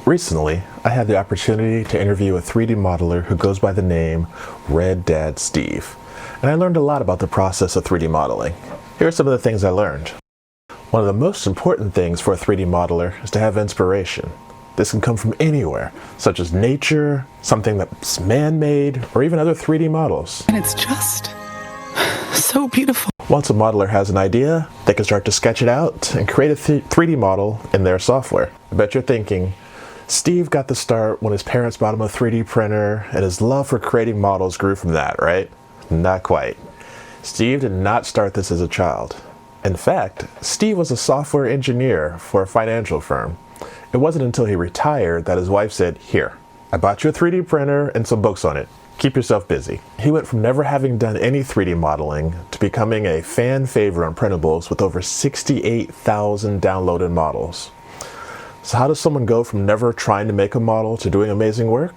Recently, I had the opportunity to interview a 3D modeler who goes by the name Reddadsteve, and I learned a lot about the process of 3D modeling. Here are some of the things I learned. One of the most important things for a 3D modeler is to have inspiration. This can come from anywhere, such as nature, something that's man-made, or even other 3D models. And it's just so beautiful. Once a modeler has an idea, they can start to sketch it out and create a 3D model in their software. I bet you're thinking, Steve got the start when his parents bought him a 3D printer and his love for creating models grew from that, right? Not quite. Steve did not start this as a child. In fact, Steve was a software engineer for a financial firm. It wasn't until he retired that his wife said, "Here, I bought you a 3D printer and some books on it. Keep yourself busy." He went from never having done any 3D modeling to becoming a fan favorite on Printables with over 68,000 downloaded models. So how does someone go from never trying to make a model to doing amazing work?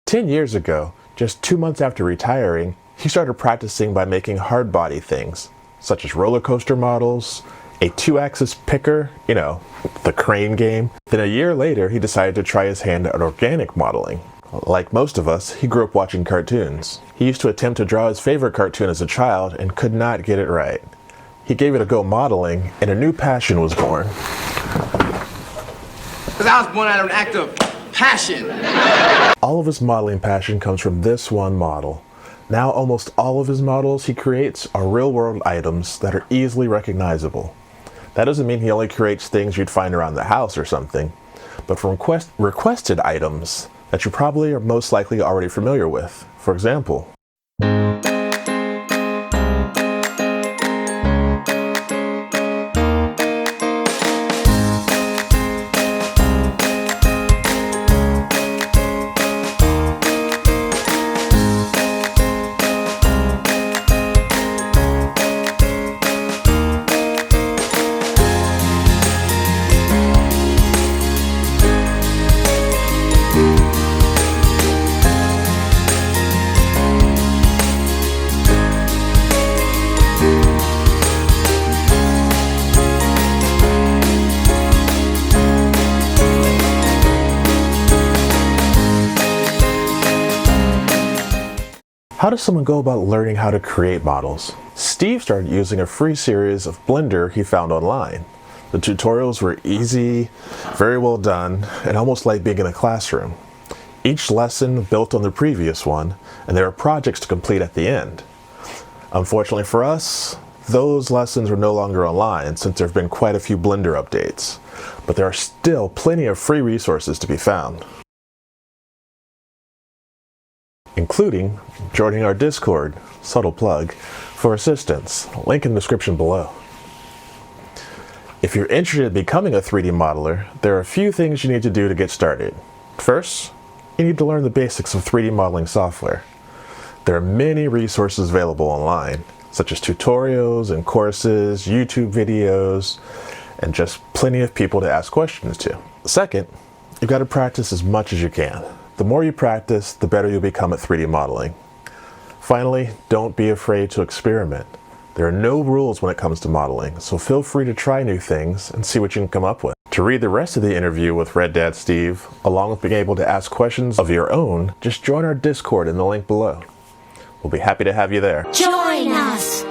10 years ago, just 2 months after retiring, he started practicing by making hard body things, such as roller coaster models, a 2-axis picker, the crane game. Then a year later, he decided to try his hand at organic modeling. Like most of us, he grew up watching cartoons. He used to attempt to draw his favorite cartoon as a child and could not get it right. He gave it a go modeling, and a new passion was born. Because I was born out of an act of passion. All of his modeling passion comes from this one model. Now almost all of his models he creates are real-world items that are easily recognizable. That doesn't mean he only creates things you'd find around the house or something, but from requested items that you probably are most likely already familiar with. For example, how does someone go about learning how to create models? Steve started using a free series of Blender he found online. The tutorials were easy, very well done, and almost like being in a classroom. Each lesson built on the previous one, and there are projects to complete at the end. Unfortunately for us, those lessons are no longer online since there have been quite a few Blender updates, but there are still plenty of free resources to be found, including joining our Discord, subtle plug, for assistance, link in the description below. If you're interested in becoming a 3D modeler, there are a few things you need to do to get started. First, you need to learn the basics of 3D modeling software. There are many resources available online, such as tutorials and courses, YouTube videos, and just plenty of people to ask questions to. Second, you've got to practice as much as you can. The more you practice, the better you'll become at 3D modeling. Finally, don't be afraid to experiment. There are no rules when it comes to modeling, so feel free to try new things and see what you can come up with. To read the rest of the interview with Reddadsteve, along with being able to ask questions of your own, just join our Discord in the link below. We'll be happy to have you there. Join us!